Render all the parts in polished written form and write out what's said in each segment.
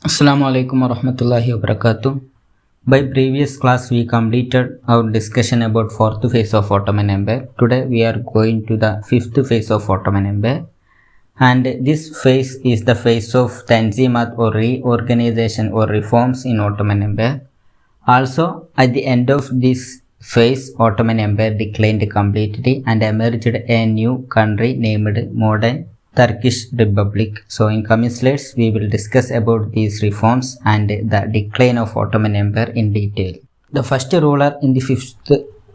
Assalamu alaikum warahmatullahi wabarakatuh. By previous class we completed our discussion about fourth phase of Ottoman Empire. Today we are going to the fifth phase of Ottoman Empire, and this phase is the phase of Tanzimat or reorganization or reforms in Ottoman Empire. Also at the end of this phase Ottoman Empire declined completely and emerged a new country named modern Turkish Republic. So in coming slides we will discuss about these reforms and the decline of Ottoman Empire in detail. The first ruler in the fifth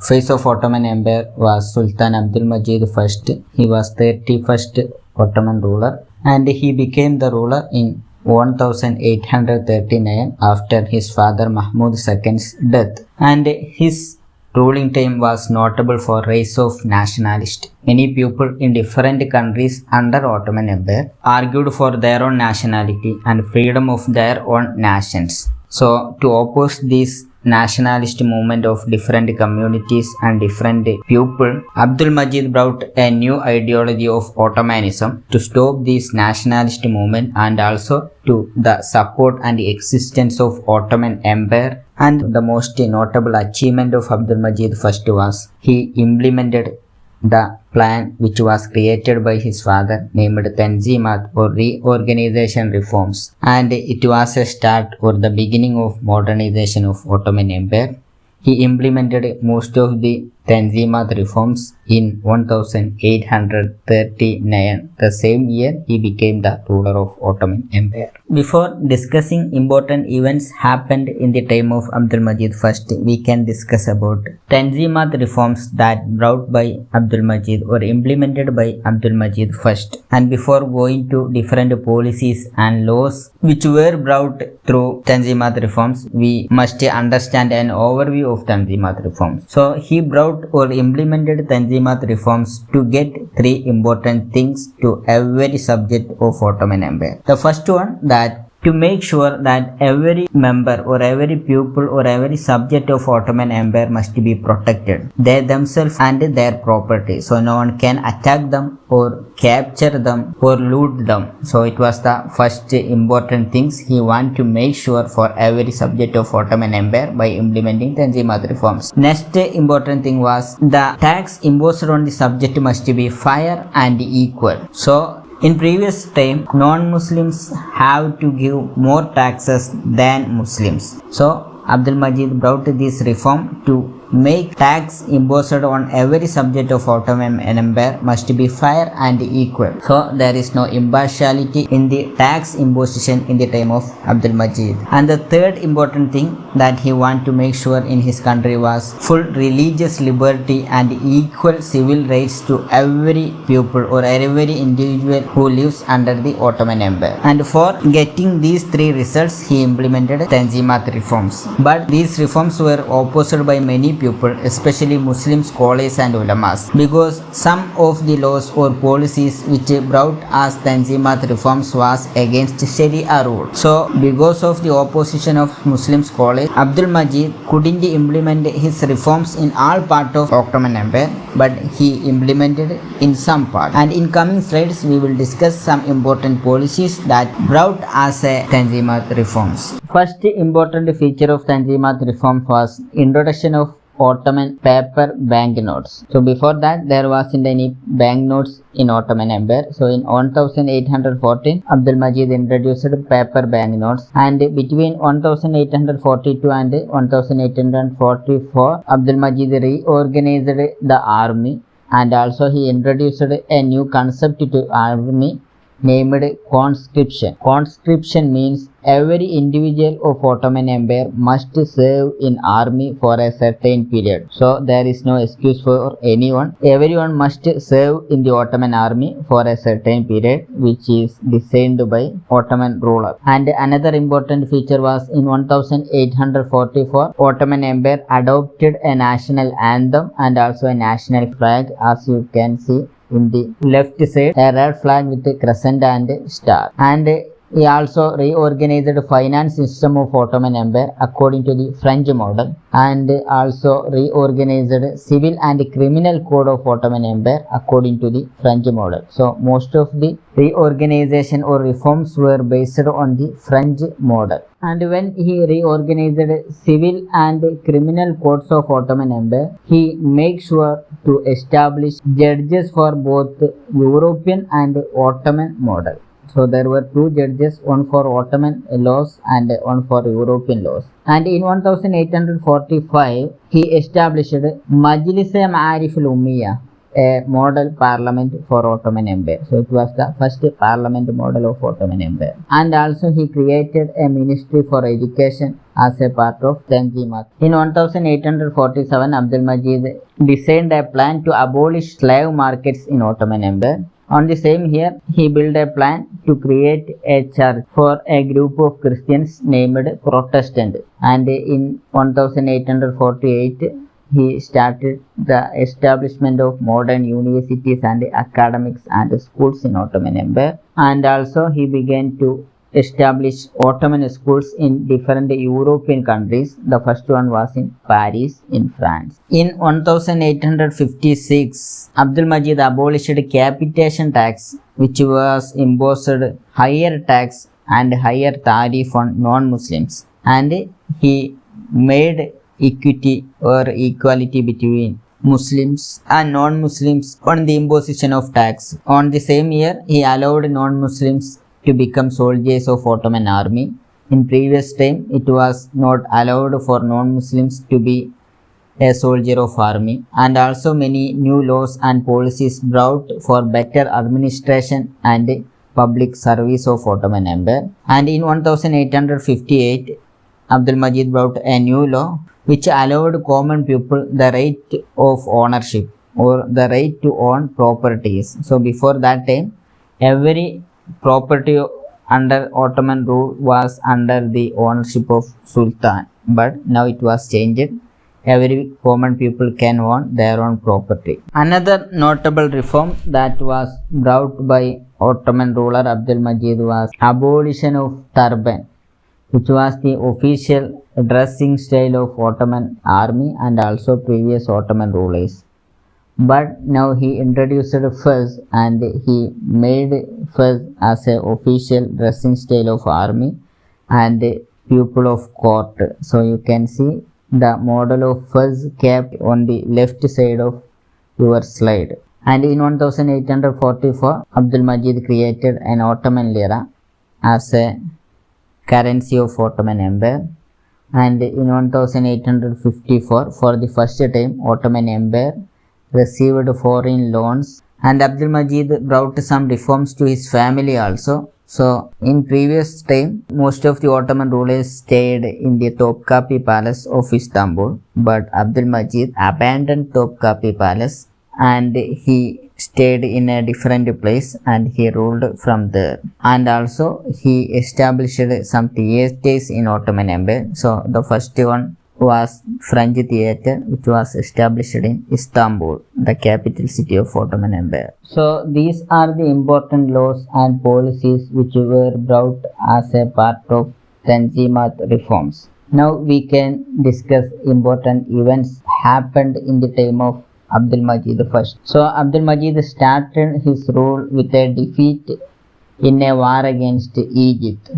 phase of Ottoman Empire was Sultan Abdul Majid I. He was 31st Ottoman ruler and he became the ruler in 1839 after his father Mahmud II's death, and his ruling time was notable for rise of nationalists. Many people in different countries under Ottoman Empire argued for their own nationality and freedom of their own nations. So to oppose this nationalist movement of different communities and different people, Abdul Majid brought a new ideology of Ottomanism to stop this nationalist movement and also to the support and existence of Ottoman Empire. And the most notable achievement of Abdul Majid first was he implemented the plan which was created by his father named Tanzimat or reorganization reforms, and it was a start or the beginning of modernization of Ottoman Empire. He implemented most of the Tanzimat reforms in 1839. The same year he became the ruler of Ottoman Empire. Before discussing important events happened in the time of Abdul Majid first, we can discuss about Tanzimat reforms that brought by Abdul Majid or implemented by Abdul Majid first. And before going to different policies and laws which were brought through Tanzimat reforms, we must understand an overview of Tanzimat reforms. So he brought or implemented Tanzimat reforms to get three important things to every subject of Ottoman Empire. The first one, that to make sure that every member or every pupil or every subject of Ottoman Empire must be protected, they themselves and their property, so no one can attack them or capture them or loot them. So it was the first important things he want to make sure for every subject of Ottoman Empire by implementing Tanzimat reforms. Next important thing was the tax imposed on the subject must be fair and equal. So in previous time, non-Muslims have to give more taxes than Muslims. So Abdul Majid brought this reform to make tax imposed on every subject of Ottoman Empire must be fair and equal. So there is no impartiality in the tax imposition in the time of Abdul Majid. And the third important thing that he want to make sure in his country was full religious liberty and equal civil rights to every pupil or every individual who lives under the Ottoman Empire. And for getting these three results, he implemented Tanzimat reforms. But these reforms were opposed by many people, especially Muslim scholars and ulamas, because some of the laws or policies which brought as Tanzimat reforms was against Sharia rule. So because of the opposition of Muslim scholars, Abdul Majid couldn't implement his reforms in all part of Ottoman Empire, but he implemented in some part. And in coming slides we will discuss some important policies that brought as a Tanzimat reforms. First important feature of Tanzimat reform was introduction of Ottoman paper banknotes. So before that there wasn't any banknotes in Ottoman Empire. So in 1814 Abdul Majid introduced paper banknotes, and between 1842 and 1844 Abdul Majid reorganized the army, and also he introduced a new concept to army named conscription. Conscription means every individual of Ottoman Empire must serve in army for a certain period. So there is no excuse for anyone. Everyone must serve in the Ottoman army for a certain period, which is designed by Ottoman ruler. And another important feature was in 1844 Ottoman Empire adopted a national anthem and also a national flag, as you can see in the left side, a red flag with a crescent and star. And he also reorganized the finance system of Ottoman Empire according to the French model, and also reorganized civil and criminal code of Ottoman Empire according to the French model. So most of the reorganization or reforms were based on the French model. And when he reorganized civil and criminal codes of Ottoman Empire, he made sure to establish judges for both European and Ottoman model. So there were two judges, one for Ottoman laws and one for European laws. And in 1845, he established Majlis-e-Ma'arif al-Ummiyya, a model parliament for Ottoman Empire. So it was the first parliament model of Ottoman Empire. And also he created a ministry for education as a part of Tanzimat. In 1847, Abdul Majid designed a plan to abolish slave markets in Ottoman Empire. On the same year, he built a plan to create a church for a group of Christians named Protestant. And in 1848, he started the establishment of modern universities and academics and schools in Ottoman Empire. And also he began to establish Ottoman schools in different European countries. The first one was in Paris in France. In 1856, Abdul Majid abolished capitation tax, which was imposed higher tax and higher tariff on non-Muslims, and he made equity or equality between Muslims and non-Muslims on the imposition of tax. On the same year, he allowed non-Muslims to become soldiers of Ottoman army. In previous time, it was not allowed for non-Muslims to be a soldier of army. And also many new laws and policies brought for better administration and public service of Ottoman Empire. And in 1858, Abdul Majid brought a new law which allowed common people the right of ownership or the right to own properties. So before that time, every property under Ottoman rule was under the ownership of Sultan, but now it was changed. Every common people can own their own property. Another notable reform that was brought by Ottoman ruler Abdul Majid was abolition of turban, which was the official dressing style of Ottoman army and also previous Ottoman rulers. But now he introduced fez and he made fez as a official dressing style of army and pupil of court. So you can see the model of fez cap on the left side of your slide. And in 1844, Abdul Majid created an Ottoman lira as a currency of Ottoman Empire. And in 1854, for the first time, Ottoman Empire received foreign loans, and Abdul Majid brought some reforms to his family also. So in previous time, most of the Ottoman rulers stayed in the Topkapi Palace of Istanbul, but Abdul Majid abandoned Topkapi Palace and he stayed in a different place and he ruled from there. And also he established some theatres in Ottoman Empire. So the first one was French theatre, which was established in Istanbul, the capital city of Ottoman Empire. So these are the important laws and policies which were brought as a part of Tanzimat reforms. Now we can discuss important events happened in the time of Abdul Majid I. So Abdul Majid started his rule with a defeat in a war against Egypt.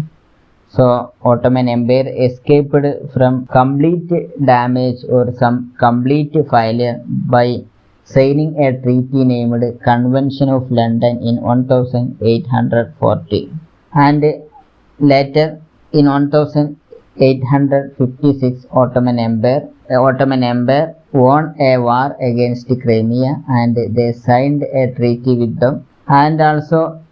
So Ottoman Empire escaped from complete damage or some complete failure by signing a treaty named Convention of London in 1840. And later in 1856, Ottoman Empire won a war against Crimea and they signed a treaty with them. And also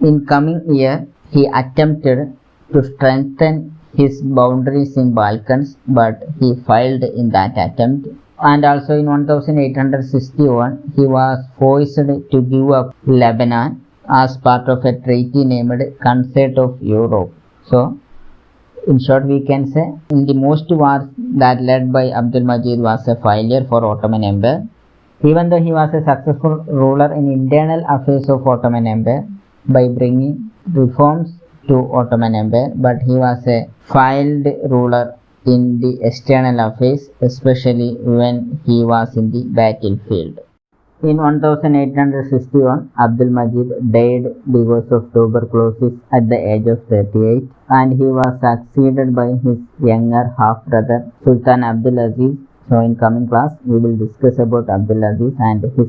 in coming year, he attempted to strengthen his boundaries in Balkans, but he failed in that attempt. And also in 1861, he was forced to give up Lebanon as part of a treaty named Concert of Europe. So in short, we can say in the most wars that led by Abdul Majid was a failure for Ottoman Empire. Even though he was a successful ruler in internal affairs of Ottoman Empire by bringing reforms to Ottoman Empire, but he was a failed ruler in the external affairs, especially when he was in the battlefield. In 1861, Abdul Majid died because of tuberculosis at the age of 38, and he was succeeded by his younger half-brother Sultan Abdul Aziz. So in coming class, we will discuss about Abdul Aziz and his